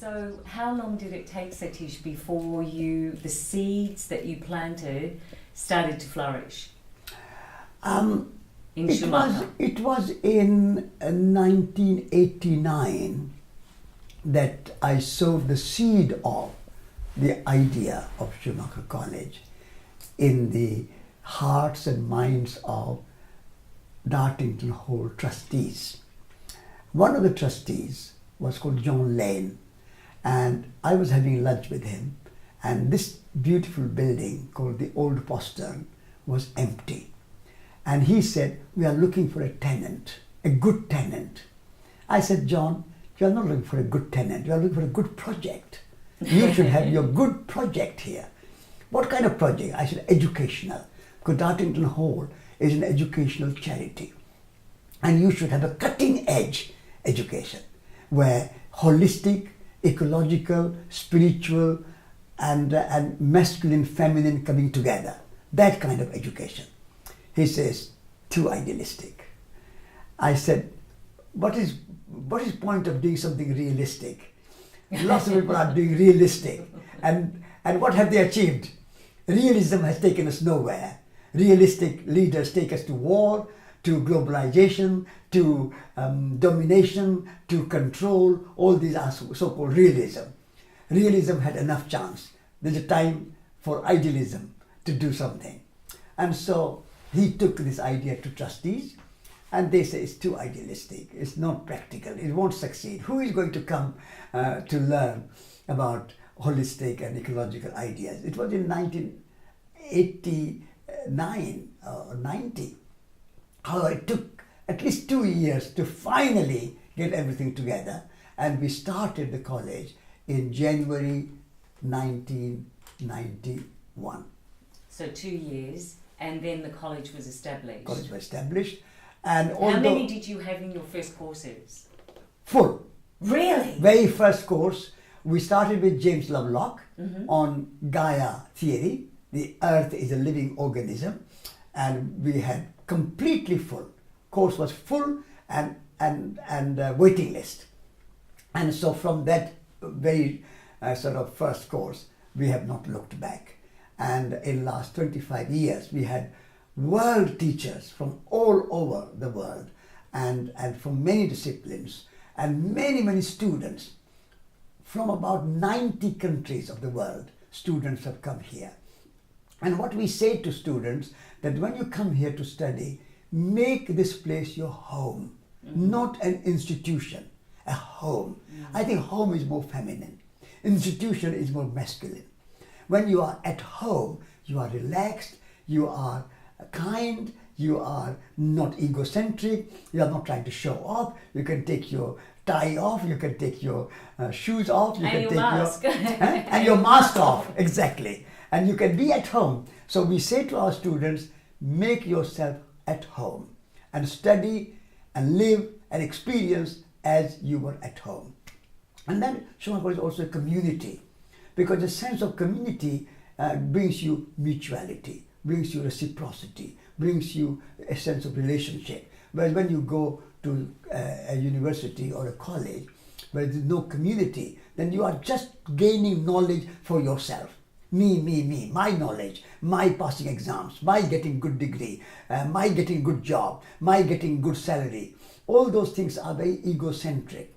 So how long did it take, Satish, before the seeds that you planted started to flourish? In Schumacher? It was in 1989 that I sowed the seed of the idea of Schumacher College in the hearts and minds of Dartington Hall trustees. One of the trustees was called John Lane, and I was having lunch with him, and this beautiful building called the Old Postern was empty. And he said, we are looking for a tenant, a good tenant. I said, John, you are not looking for a good tenant, you are looking for a good project. You should have your good project here. What kind of project? I said, educational. Because Dartington Hall is an educational charity. And you should have a cutting edge education where holistic, ecological, spiritual, and masculine, feminine coming together. That kind of education. He says, too idealistic. I said, what is point of doing something realistic? Lots of people are doing realistic. And what have they achieved? Realism has taken us nowhere. Realistic leaders take us to war, to globalization, to domination, to control. All these are so-called realism. Realism had enough chance. There's a time for idealism to do something. And so he took this idea to trustees, and they say it's too idealistic, it's not practical, it won't succeed. Who is going to come to learn about holistic and ecological ideas? It was in 1989 or 90. However, it took at least 2 years to finally get everything together, and we started the college in January 1991. So 2 years, and then the college was established. College was established. And how many did you have in your first courses? Full. Really? Very first course, we started with James Lovelock on Gaia theory. The earth is a living organism, and we had completely full. Course was full and waiting list. And so from that very sort of first course, we have not looked back. And in the last 25 years, we had world teachers from all over the world and from many disciplines, and many students from about 90 countries of the world. Students have come here. And what we say to students, that when you come here to study, make this place your home, not an institution, a home. I think home is more feminine. Institution is more masculine. When you are at home, you are relaxed, you are kind, you are not egocentric, you are not trying to show off. You can take your tie off, you can take your shoes off, you can your take mask. and your mask off, exactly. And you can be at home. So we say to our students, make yourself at home and study and live and experience as you were at home. And then Schumacher is also a community, because the sense of community brings you mutuality, brings you reciprocity, brings you a sense of relationship. Whereas when you go to a university or a college where there's no community, then you are just gaining knowledge for yourself. Me, my knowledge, my passing exams, my getting good degree, my getting good job, my getting good salary. All those things are very egocentric.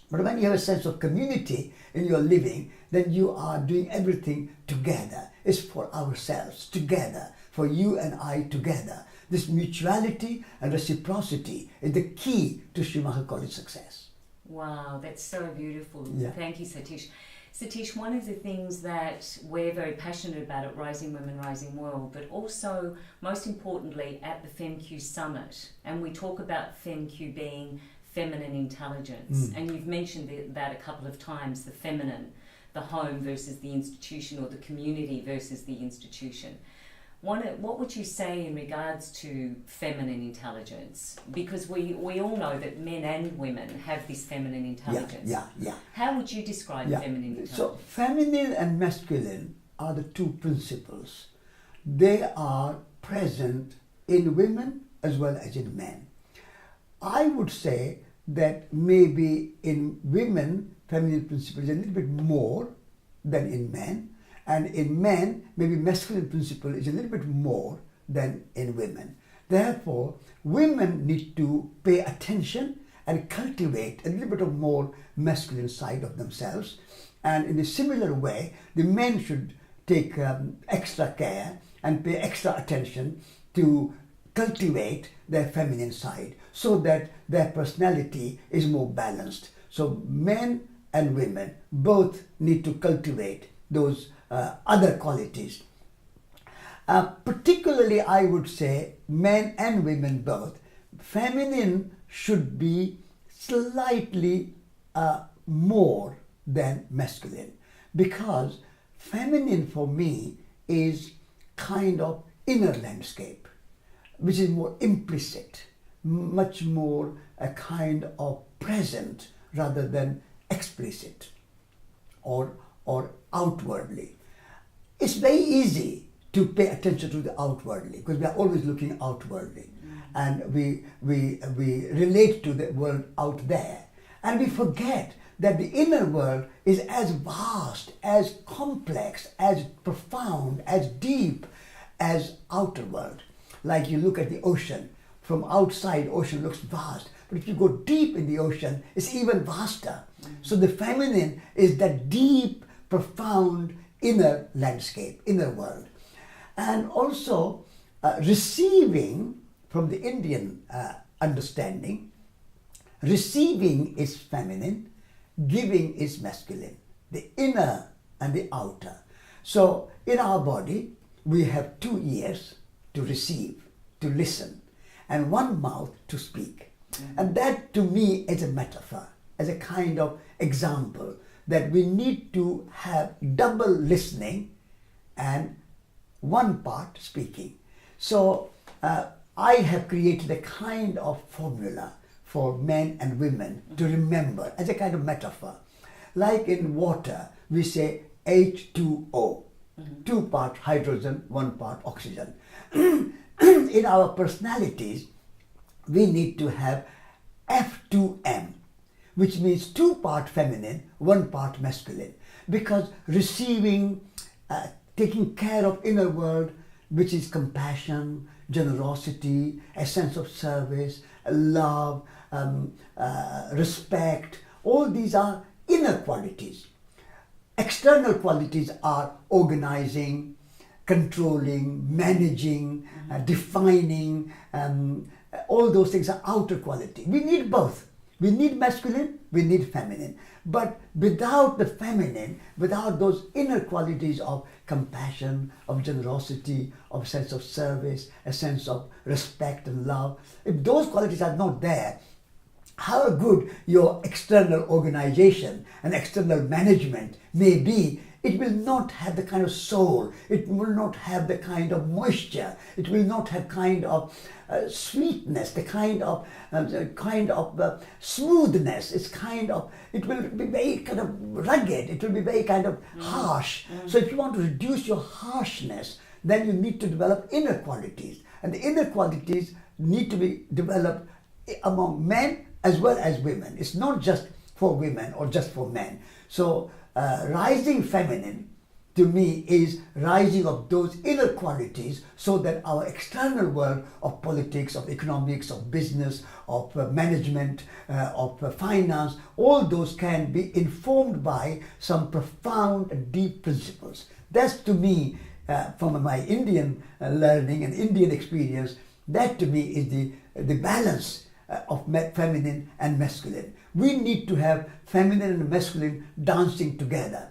But when you have a sense of community in your living, then you are doing everything together. It's for ourselves, together, for you and I together. This mutuality and reciprocity is the key to Schumacher College success. Wow, that's so beautiful. Yeah. Thank you, Satish. Satish, one of the things that we're very passionate about at Rising Women, Rising World, but also, most importantly, at the FemQ Summit, and we talk about FemQ being feminine intelligence, and you've mentioned that a couple of times, the feminine, the home versus the institution, or the community versus the institution. What would you say in regards to feminine intelligence? Because we all know that men and women have this feminine intelligence. Yeah. How would you describe feminine intelligence? So feminine and masculine are the two principles. They are present in women as well as in men. I would say that maybe in women feminine principle is a little bit more than in men, and in men, maybe masculine principle is a little bit more than in women. Therefore, women need to pay attention and cultivate a little bit of more masculine side of themselves. And in a similar way, the men should take extra care and pay extra attention to cultivate their feminine side so that their personality is more balanced. So men and women both need to cultivate those other qualities. Particularly, I would say men and women both. Feminine should be slightly more than masculine, because feminine for me is kind of inner landscape, which is more implicit, much more a kind of present rather than explicit or outwardly. It's very easy to pay attention to the outwardly because we are always looking outwardly, and we relate to the world out there, and we forget that the inner world is as vast, as complex, as profound, as deep as outer world. Like you look at the ocean, from outside ocean looks vast, but if you go deep in the ocean, it's even vaster. So the feminine is that deep, profound inner landscape, inner world. And also receiving, from the Indian understanding, receiving is feminine, giving is masculine, the inner and the outer. So in our body, we have 2 ears to receive, to listen, and 1 mouth to speak. And that to me is a metaphor, as a kind of example that we need to have double listening and 1 part speaking. So I have created a kind of formula for men and women to remember as a kind of metaphor. Like in water, we say H2O, 2 part hydrogen, 1 part oxygen. In our personalities, we need to have F2M, which means 2 part feminine, 1 part masculine. Because receiving, taking care of inner world, which is compassion, generosity, a sense of service, love, respect, all these are inner qualities. External qualities are organizing, controlling, managing, defining, all those things are outer quality. We need both. We need masculine, we need feminine. But without the feminine, without those inner qualities of compassion, of generosity, of sense of service, a sense of respect and love, if those qualities are not there, how good your external organization and external management may be, it will not have the kind of soul, it will not have the kind of moisture, it will not have kind of sweetness, the kind of smoothness. It will be very kind of rugged, it will be very kind of harsh. So if you want to reduce your harshness, then you need to develop inner qualities. And the inner qualities need to be developed among men as well as women. It's not just for women or just for men. So rising feminine to me is rising of those inner qualities so that our external world of politics, of economics, of business, of management, of finance, all those can be informed by some profound and deep principles. That's to me, from my Indian learning and Indian experience, that to me is the balance of feminine and masculine. We need to have feminine and masculine dancing together.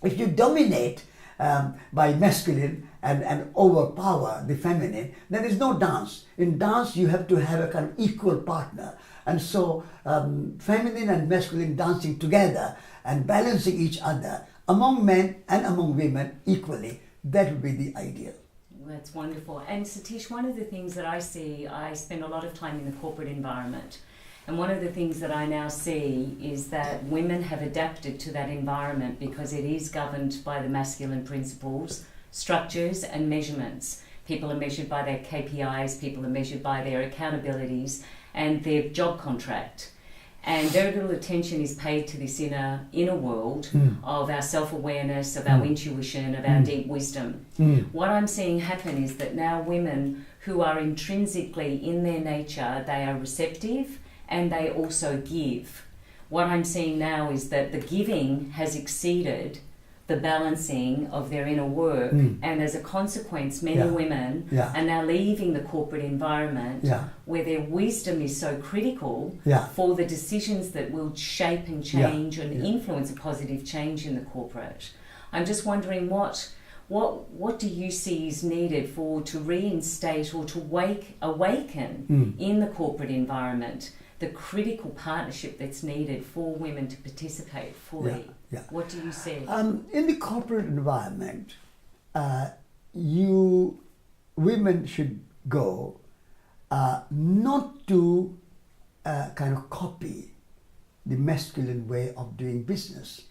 If you dominate by masculine and overpower the feminine, then there is no dance. In dance, you have to have a kind of equal partner. And so feminine and masculine dancing together and balancing each other among men and among women equally, that would be the ideal. That's wonderful. And Satish, one of the things that I see, I spend a lot of time in the corporate environment. And one of the things that I now see is that women have adapted to that environment because it is governed by the masculine principles, structures and measurements. People are measured by their KPIs, people are measured by their accountabilities and their job contract. And very little attention is paid to this inner world of our self-awareness, of our intuition, of our deep wisdom. What I'm seeing happen is that now women who are intrinsically in their nature, they are receptive and they also give. What I'm seeing now is that the giving has exceeded the balancing of their inner work, and as a consequence many women are now leaving the corporate environment where their wisdom is so critical for the decisions that will shape and change and influence a positive change in the corporate. I'm just wondering what do you see is needed to reinstate or to awaken in the corporate environment the critical partnership that's needed for women to participate fully? What do you see? In the corporate environment, women should go not to kind of copy the masculine way of doing business.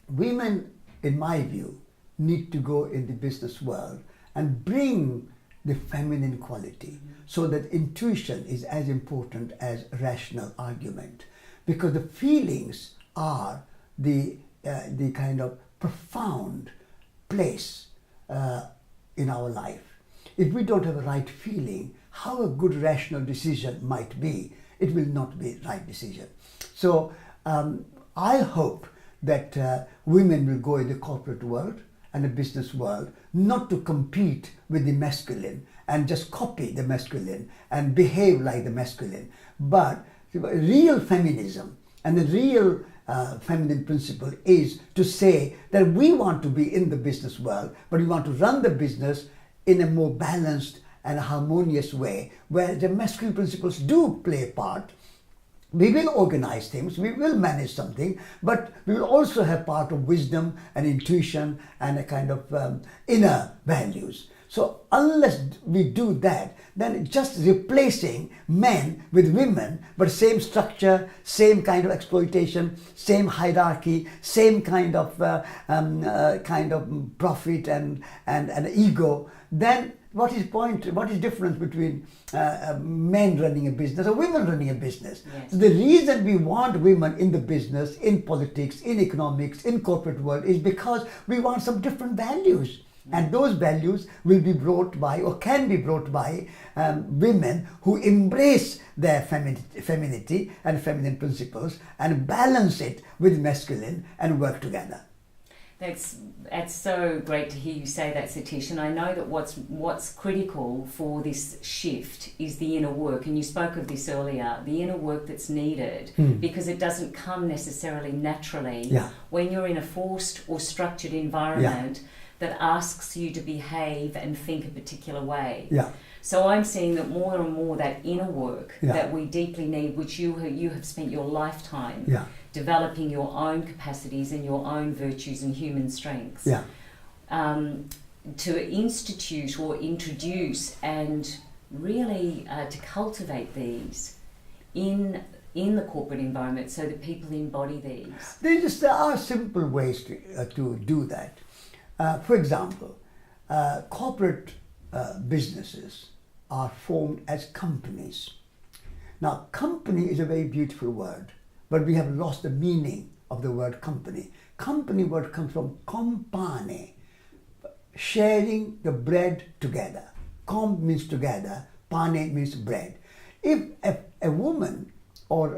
Women, in my view, need to go in the business world and bring the feminine quality so that intuition is as important as rational argument, because the feelings are the kind of profound place in our life. If we don't have a right feeling, how a good rational decision might be, it will not be a right decision. So I hope that women will go in the corporate world and the business world not to compete with the masculine and just copy the masculine and behave like the masculine, but real feminism and the real feminine principle is to say that we want to be in the business world, but we want to run the business in a more balanced and harmonious way, where the masculine principles do play a part. We will organize things, we will manage something, but we will also have part of wisdom and intuition and a kind of inner values. So unless we do that, then just replacing men with women, but same structure, same kind of exploitation, same hierarchy, same kind of profit and ego, then what is difference between men running a business or women running a business? Yes. So the reason we want women in the business, in politics, in economics, in corporate world is because we want some different values. And those values will be brought by, or can be brought by, women who embrace their femininity and feminine principles and balance it with masculine and work together. That's so great to hear you say that, Satish. And I know that what's critical for this shift is the inner work. And you spoke of this earlier, the inner work that's needed, because it doesn't come necessarily naturally when you're in a forced or structured environment that asks you to behave and think a particular way. So I'm seeing that more and more that inner work that we deeply need, which you have spent your lifetime developing your own capacities and your own virtues and human strengths, to institute or introduce and really to cultivate these in the corporate environment so that people embody these. There are simple ways to do that. For example, corporate businesses are formed as companies. Now, company is a very beautiful word, but we have lost the meaning of the word company. Company word comes from compane, sharing the bread together. Com means together, pane means bread. If a woman or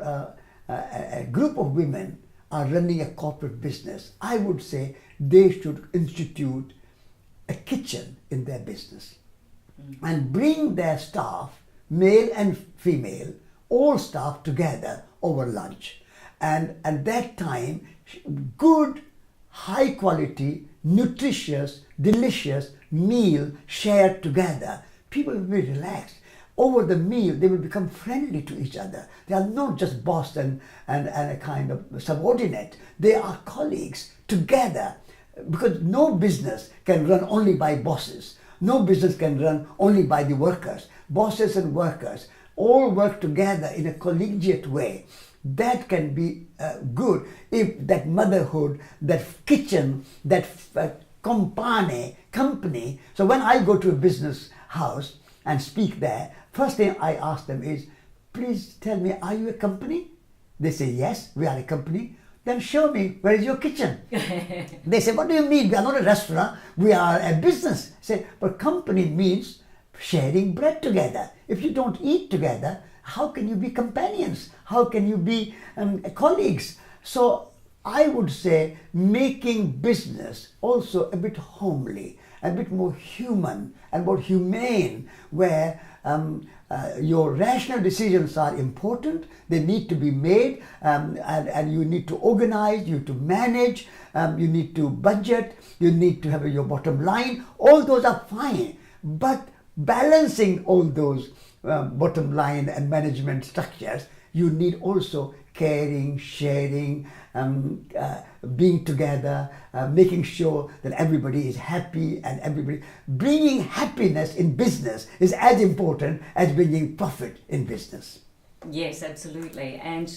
a group of women are running a corporate business, I would say they should institute a kitchen in their business and bring their staff, male and female, all staff together over lunch. And at that time, good, high quality, nutritious, delicious meal shared together. People will be relaxed. Over the meal, they will become friendly to each other. They are not just boss and a kind of subordinate. They are colleagues together, because no business can run only by bosses. No business can run only by the workers. Bosses and workers all work together in a collegiate way. That can be good if that motherhood, that kitchen, that company. So when I go to a business house and speak there, first thing I ask them is, please tell me, are you a company? They say, yes, we are a company. Then show me, where is your kitchen? They say, what do you mean? We are not a restaurant, we are a business. I say, but company means sharing bread together. If you don't eat together, how can you be companions? How can you be colleagues? So I would say making business also a bit homely, a bit more human and more humane, where your rational decisions are important. They need to be made, and you need to organize, you need to manage, you need to budget, you need to have your bottom line. All those are fine, but balancing all those bottom line and management structures, you need also caring, sharing, being together, making sure that everybody is happy, and everybody bringing happiness in business is as important as bringing profit in business. Yes, absolutely. And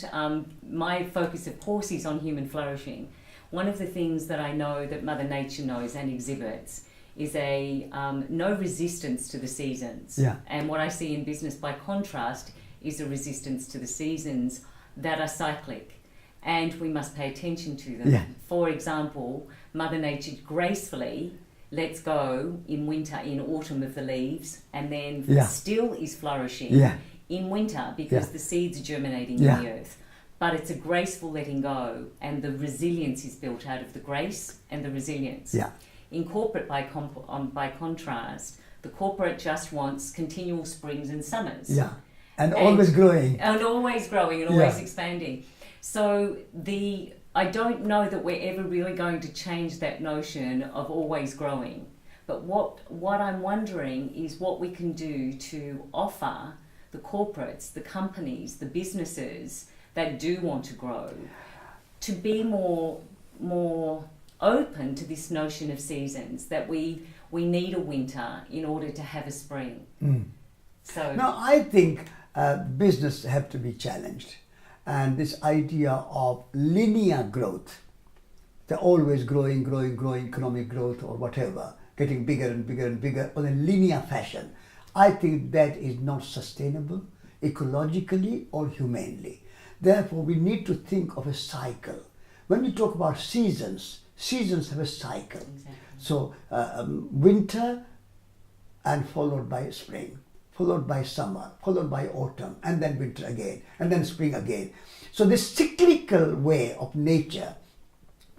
my focus, of course, is on human flourishing. One of the things that I know that Mother Nature knows and exhibits is a no resistance to the seasons. Yeah. And what I see in business, by contrast, is a resistance to the seasons that are cyclic, and we must pay attention to them. Yeah. For example, Mother Nature gracefully lets go in winter, in autumn of the leaves, and then still is flourishing in winter because the seeds are germinating in the earth. But it's a graceful letting go, and the resilience is built out of the grace and the resilience. Yeah. In corporate, by contrast, the corporate just wants continual springs and summers. Yeah. And always growing. And always growing and always expanding. So I don't know that we're ever really going to change that notion of always growing. But what I'm wondering is what we can do to offer the corporates, the companies, the businesses that do want to grow, to be more open to this notion of seasons, that we need a winter in order to have a spring. So now I think business have to be challenged, and this idea of linear growth, they're always growing, economic growth or whatever, getting bigger and bigger and bigger on a linear fashion. I think that is not sustainable ecologically or humanely. Therefore, we need to think of a cycle. When we talk about seasons have a cycle. Exactly. So winter and followed by spring, followed by summer, followed by autumn, and then winter again, and then spring again. So this cyclical way of nature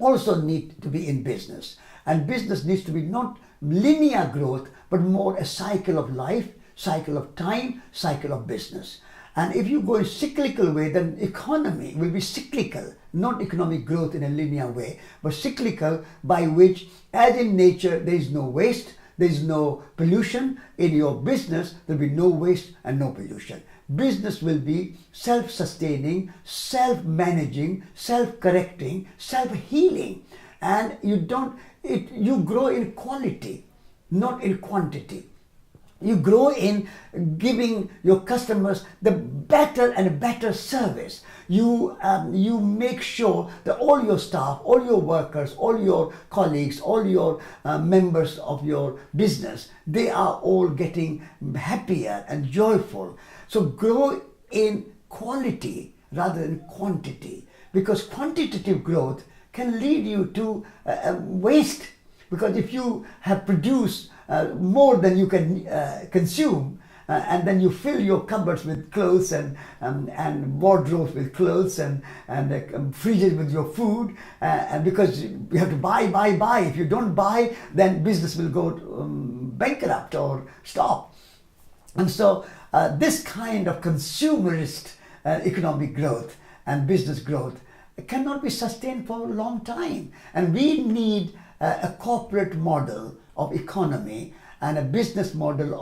also needs to be in business. And business needs to be not linear growth, but more a cycle of life, cycle of time, cycle of business. And if you go in cyclical way, then economy will be cyclical, not economic growth in a linear way, but cyclical, by which, as in nature, there is no waste, there is no pollution. In your business, there will be no waste and no pollution. Business will be self-sustaining, self-managing, self-correcting, self-healing. And you grow in quality, not in quantity. You grow in giving your customers the better and better service. You make sure that all your staff, all your workers, all your colleagues, all your members of your business, they are all getting happier and joyful. So grow in quality rather than quantity, because quantitative growth can lead you to waste. Because if you have produced more than you can consume, and then you fill your cupboards with clothes and wardrobes with clothes and fridges with your food, and because you have to buy. If you don't buy, then business will go bankrupt or stop. And so this kind of consumerist economic growth and business growth cannot be sustained for a long time. And we need a corporate model of economy and a business model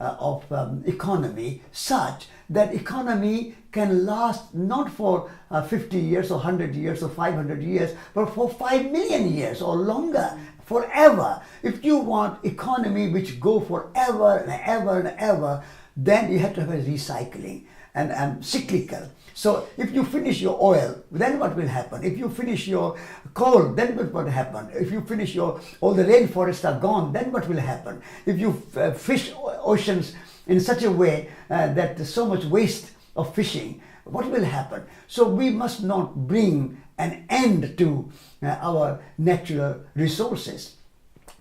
of economy such that economy can last not for 50 years or 100 years or 500 years, but for 5 million years or longer, forever. If you want economy which go forever and ever and ever, then you have to have a recycling and cyclical. So if you finish your oil, then what will happen? If you finish your coal, then what will happen? If you finish all the rainforests are gone, then what will happen? If you fish oceans in such a way that there's so much waste of fishing, what will happen? So we must not bring an end to our natural resources.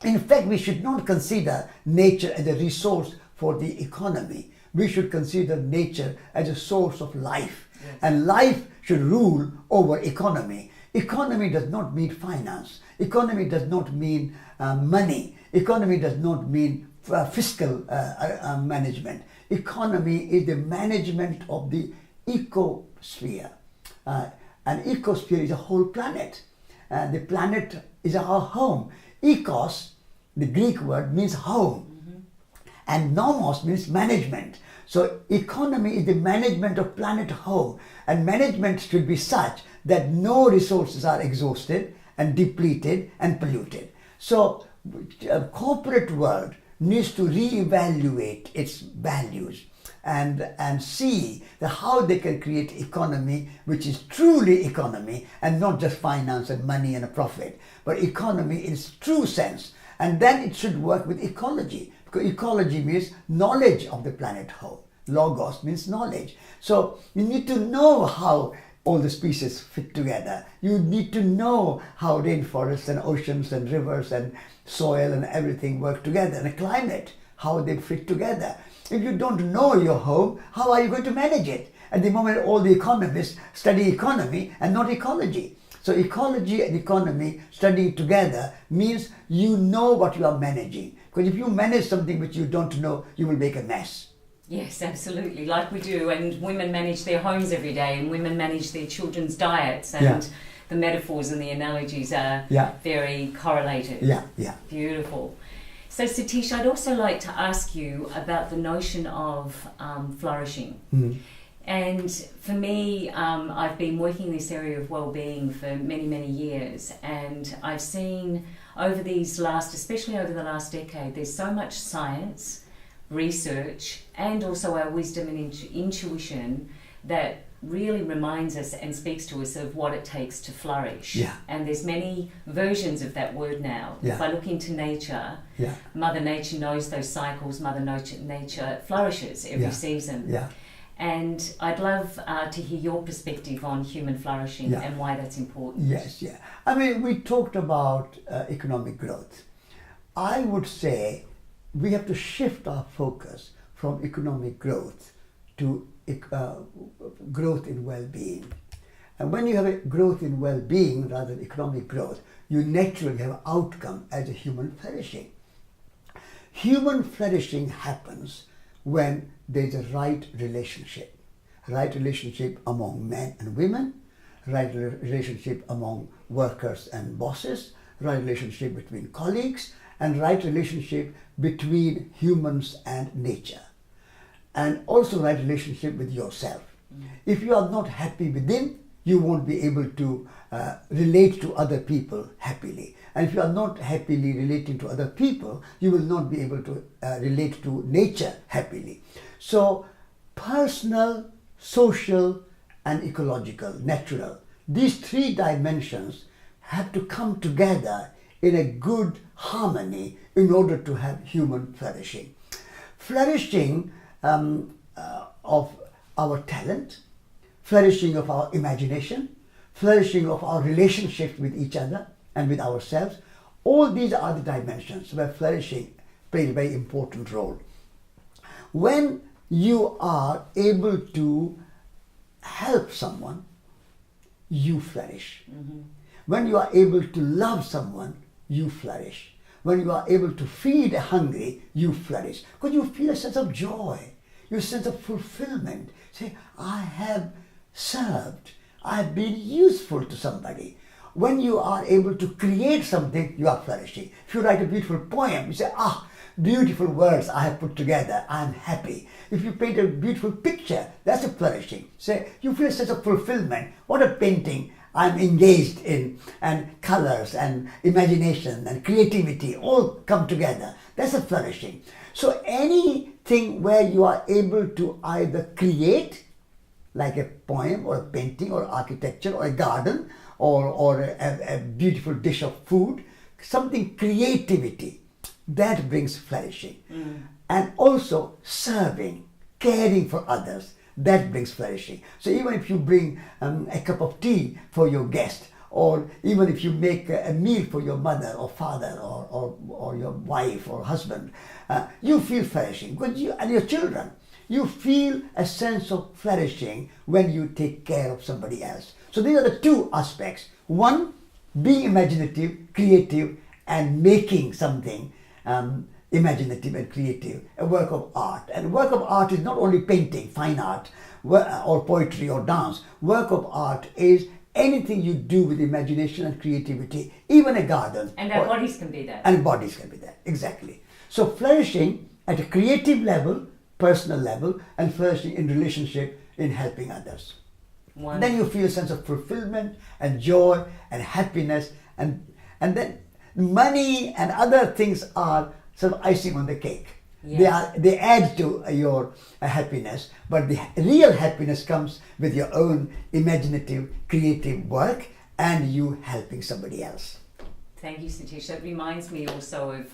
In fact, we should not consider nature as a resource for the economy. We should consider nature as a source of life. Yes. And life should rule over economy. Economy does not mean finance. Economy does not mean money. Economy does not mean fiscal management. Economy is the management of the ecosphere. An ecosphere is a whole planet. The planet is our home. Ecos, the Greek word, means home. And nomos means management. So economy is the management of planet home, and management should be such that no resources are exhausted and depleted and polluted. So corporate world needs to reevaluate its values and see how they can create economy which is truly economy and not just finance and money and a profit, but economy in its true sense. And then it should work with ecology, because ecology means knowledge of the planet whole. Logos means knowledge. So you need to know how all the species fit together. You need to know how rainforests and oceans and rivers and soil and everything work together, and a climate, how they fit together. If you don't know your home, how are you going to manage it? At the moment, all the economists study economy and not ecology. So ecology and economy studying together means you know what you are managing. Because if you manage something which you don't know, you will make a mess. Yes, absolutely, like we do. And women manage their homes every day, and women manage their children's diets, and the metaphors and the analogies are very correlated. Yeah. Beautiful. So Satish, I'd also like to ask you about the notion of flourishing. Mm. And for me, I've been working in this area of well-being for many, many years, and I've seen especially over the last decade, there's so much science, research, and also our wisdom and intuition that really reminds us and speaks to us of what it takes to flourish. Yeah. And there's many versions of that word now. Yeah. If I look into nature, Mother Nature knows those cycles. Mother Nature flourishes every season. Yeah. And I'd love to hear your perspective on human flourishing and why that's important. Yes. I mean, we talked about economic growth. I would say we have to shift our focus from economic growth to growth in well-being. And when you have a growth in well-being rather than economic growth, you naturally have an outcome as a human flourishing. Human flourishing happens when there's a right relationship among men and women, right relationship among workers and bosses, right relationship between colleagues, and right relationship between humans and nature. And also right relationship with yourself. If you are not happy within, you won't be able to relate to other people happily. And if you are not happily relating to other people, you will not be able to relate to nature happily. So personal, social, and ecological, natural, these three dimensions have to come together in a good harmony in order to have human flourishing. Flourishing of our talent, flourishing of our imagination, flourishing of our relationships with each other and with ourselves. All these are the dimensions where flourishing plays a very important role. When you are able to help someone, you flourish. Mm-hmm. When you are able to love someone, you flourish. When you are able to feed a hungry, you flourish. Because you feel a sense of joy, you sense of fulfillment. Say, I have served, I have been useful to somebody. When you are able to create something, you are flourishing. If you write a beautiful poem, you say, beautiful words I have put together, I am happy. If you paint a beautiful picture, that's a flourishing. Say, you feel a sense of fulfillment. What a painting I'm engaged in, and colors and imagination and creativity all come together. That's a flourishing. So anything where you are able to either create, like a poem or a painting or architecture or a garden or a beautiful dish of food, something creativity, that brings flourishing. And also serving, caring for others, that brings flourishing. So even if you bring a cup of tea for your guest, or even if you make a meal for your mother or father or your wife or husband, you feel flourishing. Because you and your children, you feel a sense of flourishing when you take care of somebody else. So these are the two aspects. One, being imaginative, creative, and making something imaginative and creative, a work of art. And work of art is not only painting, fine art, or poetry or dance. Work of art is anything you do with imagination and creativity, even a garden. And our bodies can be that. And bodies can be that, exactly. So flourishing at a creative level, personal level, and flourishing in relationship, in helping others. Wonderful. Then you feel a sense of fulfillment and joy and happiness, and then money and other things are sort of icing on the cake. Yes. They add to your happiness, but the real happiness comes with your own imaginative, creative work and you helping somebody else. Thank you, Satish. That reminds me also of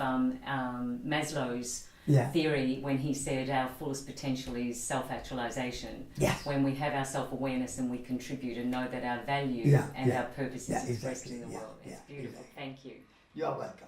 Maslow's theory when he said our fullest potential is self-actualization. Yes. When we have our self-awareness and we contribute and know that our value and our purpose is expressed in the world. It's beautiful. Exactly. Thank you. You are welcome.